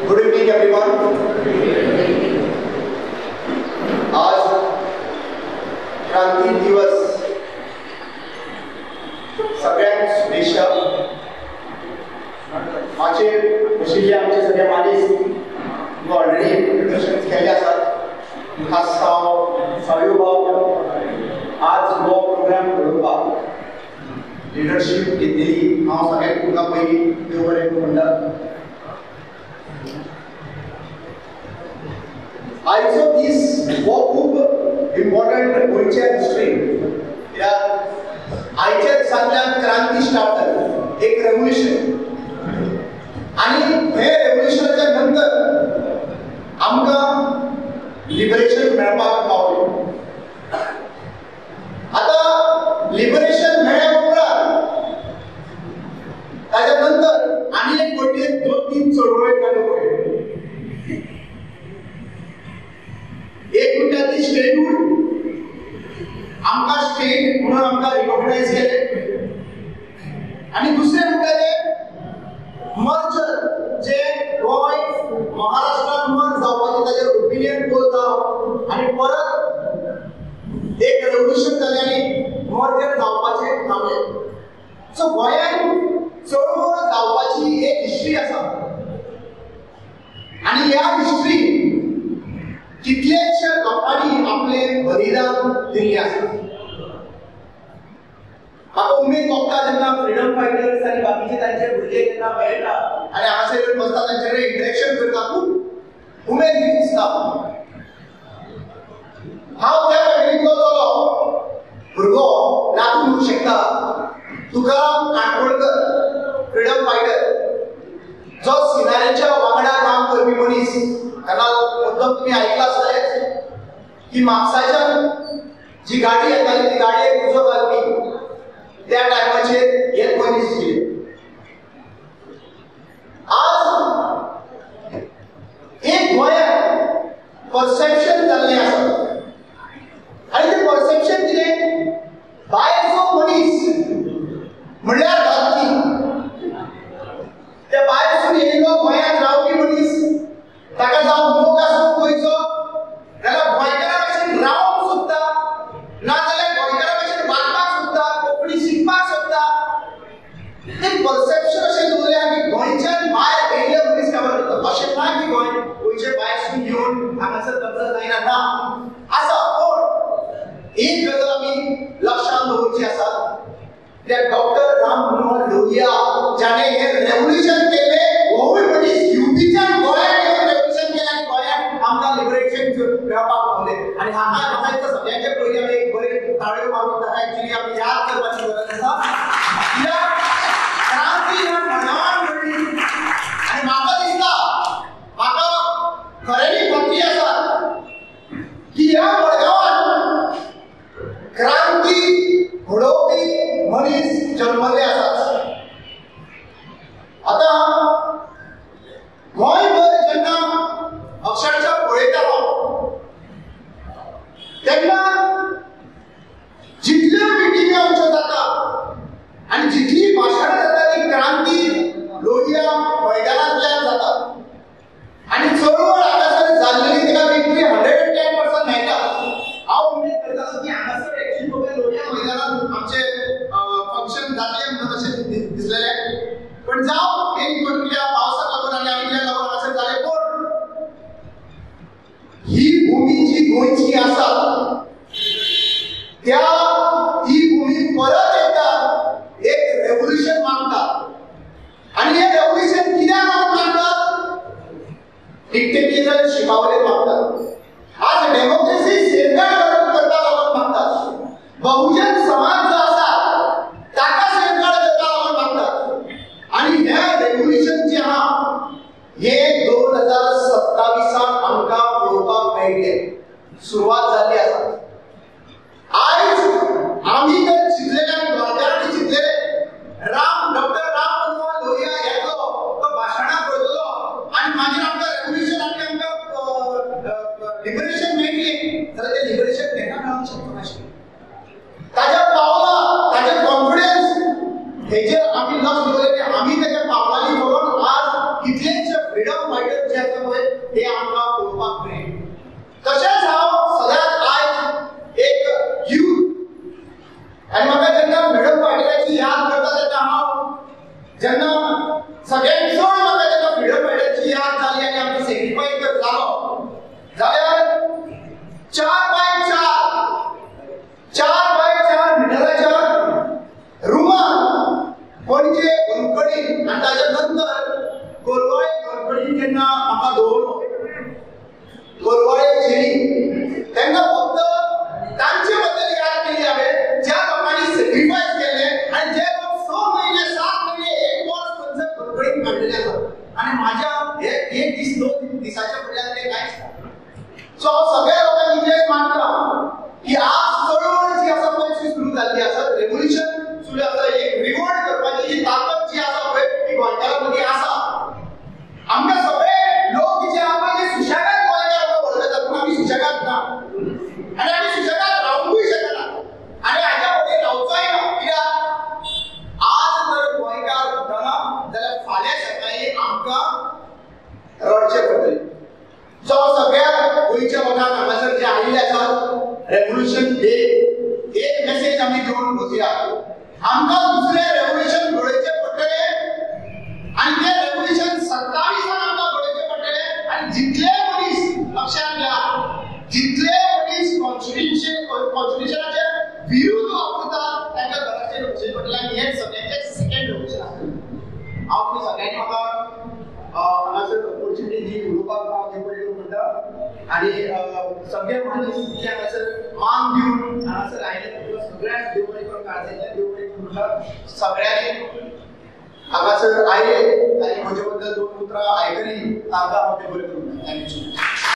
Good evening everyone. आज क्रांती दिवस सगळ्यांक शुभेच्छा. माझे बशिल्ले आमचे सगळे मानीस ऑलरेडी इंट्रोडक्शन केले आसात. खास साळीव भाव आज हो प्रोग्राम घडोवपाक लिडरशीप घेतलेली हांव सगळ्यांक तुमकां पयलीं देव बरें करूं म्हणटा. आयचो दीस हो खूब इम्पॉर्टंट गोंयच्या हिस्ट्रीन. कित्याक आयच्या दिसांतल्यान क्रांती स्टार्ट जाली, एक रेवोल्युशन. आनी हे रेवोल्युशनाच्या नंतर आमकां लिबरेशन मेळपाक पावलें. आता लिबरेशन मेळ्ळ्या उपरांत ताच्या नंतर आनी एक व्हडली 2-3 चळवळी चालू पडल्यो. एक म्हणटा ती स्टेटहूड, आमकां स्टेट म्हणून आमकां रिकॉग्नायज केले. आनी दुसरे म्हणटा ते मर्जर, जे गोंय महाराष्ट्रान मर्ज जावपाचें ताचेर ओपिनियन पोल जावप आनी परत एक रेवोल्युशन जालें आनी मर्जर जावपाचें थांबलें. सो गोंयांत चळवळ जावपाची एक हिस्ट्री आसा आनी ह्या हिस्ट्रीन कितलेशे लोकांनी आपले बलिदान दिल्ले आसा. म्हाका उमेद भोगता जेन्ना फ्रीडम फायटर्स आनी बाकीचे तांचे भुरगे जेन्ना मेळटा आनी हांगासर बसता तांचे कडेन इंटरेक्शन करता, खूब उमेद दिसता. हांव त्या फॅमिलींतलो चलो भुरगो नातू म्हणूंक शकता. तुकाराम काणकोणकर, फ्रीडम फायटर, जो सिनारेच्या वांगडा काम करपी मनीस. मुद्दम तुम्ही ऐकला आसतलें की म्हापसाच्यान जी गाडी येताली ती गाडयेक उजो घालपी त्या टायमाचेर एक मनीस आशिल्ले. आज एक गोंयांत परसेप्शन जाल्लें आसा आनी तें परसेप्शन कितें, भायरचो मनीस म्हणल्यार घालपी. त्या भायरसून येयलो गोंयांत रावपी मनीस, ताका जावं मोग आसूं गोंयचो, नाजाल्यार गोंयकारा भशेन रावंक सोदता, नाजाल्यार गोंयकारा भशेन वागपाक सोदता, कोंकणी शिकपाक सोदता. तें परसेप्शन अशें दवरलें की गोंयच्यान भायर येयले मनीस काबार करता. अशें ना की गोंयचे भायरसून येवन हांगासर कब्जा जायना, ना आसा. पूण एक गजाल आमी लक्षांत दवरची आसा, त्या डॉक्टर राम मनोहर लोहिया जाणे हे रेवोल्युशन केलें, होवूय मनीस युपीच्यान गोंयांत येवन रेवोल्युशन केलें आनी गोंयांत आमकां लिबरेशन मेळपाक पावलें. आनी हांगा म्हाका दिसता सगळ्यांचे पयलीं आमी एक बरे ताळयो मारून ताका एक्चुअली आमी याद करपाची गरज आसा. कित्याक क्रांती ह्या मडगांवान घडली आनी म्हाका दिसता, म्हाका खऱ्यांनी खात्री आसा की ह्या मडगांवान क्रांती घडोवपी मनीस जल्मले आसात. आता गोंयभर जेन्ना अक्षरशः पळयतालो तेन्ना जितल्यो मिटिंग्यो आमच्यो जाता आनी जितली भाशणां जाता ती क्रांती लोहिया मैदानांतल्यान जाता. आनी चळवळ हांगासर जाल्लेली तिका विक्ट्री 110% मेळटा. हांव उमेद करतालो की हांगासर एक्चुअली फक्त लोहिया मैदानांत आमचे फंक्शन जातलें म्हणून अशें दिसलेलें. पण जावं एक प्रक्रिया पावसाक लागून आनी आनीक लागून हांगासर जालें. पूण ही भूमी जी गोंयची आसा त्या ही भूमी परत एकदा एक रेवोल्युशन मागता. आनी हे रेवोल्युशन कित्याक मागतात? डिक्टेटरशिप शिपावले मागतात. आज डेमोक्रेसी सेफगार्ड करता लागून मागतात. बहुजन समाज जो आसा ताका सेफगार्ड करता लागून मागतात. आनी ह्या रेवोल्युशन जे आहा हे 2027 आमकां पळोवपाक मेळटलें. सुरवात जाल्ली आसा. आयज आमी तर चिंतलेले आनी गोंयकारांनी चिंतलेले डॉक्टर राम मनोहर लोहिया येतलो, तो भाशणां करतलो आनी मागीर आमकां रेवोल्युशन आनी आमकां लिबरेशन मेळटलें. जाल्यार तें लिबरेशन केन्ना मेळोंक शकना नाशिल्लें. ताच्या पावलां, ताचें कॉन्फिडन्स हेजेर आमी लक्ष दवरलें की आमी ताच्या पावलांनी पळोवन आज कितलेशे फ्रीडम फायटर गरजेचें आसा पळय तें आमकां पळोवपाक मेळ्ळें. तशेंच हांव सदांच आयज एक यूथ आनी म्हाका जेन्ना फ्रीडम फायटराची याद करता तेन्ना हांव जेन्ना सगळ्यांत चड म्हाका जेन्ना फ्रीडम फायटराची याद जाली आनी आमचो सॅक्रिफायस जर जालो जाल्यार 4x4 मिटराच्या रुमान पणजे गणपती आनी ताच्या नंतर कोलवाळे गणपती जेन्ना म्हाका दवरलो कोलवाळे शेळी तेन्ना फक्त तांचे बद्दल याद केली हांवें ज्या लोकांनी सॅक्रिफायस केले आनी जे लोक 6 महिने 7 महिने 1 वर्स खंयसर गणपतीक काडलेले आसात आनी म्हाज्या एक दीस 2 दिसाच्या फुडल्यान ते कांयच ना. सो हांव सगळ्या लोकांनी इतलेंच मानता की आज चळवळ जी आसा पळय ती सुरू जाल्ली आसा, रेव्होल्युशन सुरू आसा, एक रिवोल्ट करपाची जी ताकद जी आसा पळय ती गोंयकारां मदीं आसा. आमकां सगळे लोक जे आसा ते सुशेगाद गोंयकार वळखतात पूण आमी सुशेगाद ना आनी आमी सुशेगाद रावंकूय शकना आनी हाच्या फुडें रावचोय ना. कित्याक आज जर गोंयकार उठना जाल्यार फाल्यां सकाळीं आमकां रडचें पडटलें. सो सगळ्या गोंयच्या लोकांक हांगासर जे आयिल्ले आसात रेव्होल्युशन डे एक मेसेज आमी घेवन वचया. आमकां दुसरें रेव्होल्युशन घडोवचें पडटलें आनी तें रेव्होल्युशन 27 आमकां घडोवचें पडटलें आनी जितले मनीस लक्षात घ्या जितले मनीस कॉन्स्टिट्यूशनाचे विरुद्ध वापरतात तांकां घराचेर वचचें पडटलें आनी हें सगळ्यांचें सेकंड रेव्होल्युशन आसतलें. हांव तुमी सगळ्यांनी म्हाका हांगासर ऑपॉर्च्युनिटी दी उलोवपाक हांव देव बरें करूं म्हणटा आनी सगळे मनीस जे हांगासर मान दिवन हांगासर आयले सगळ्यांक देव बरें करूं काळजेतल्यान देव बरें करूं म्हणटा. सगळ्यांनी हांगासर आयले आनी म्हजे बद्दल 2 उतरां आयकली तांकां हांव देव बरें करूं म्हणटा. थँक्यू.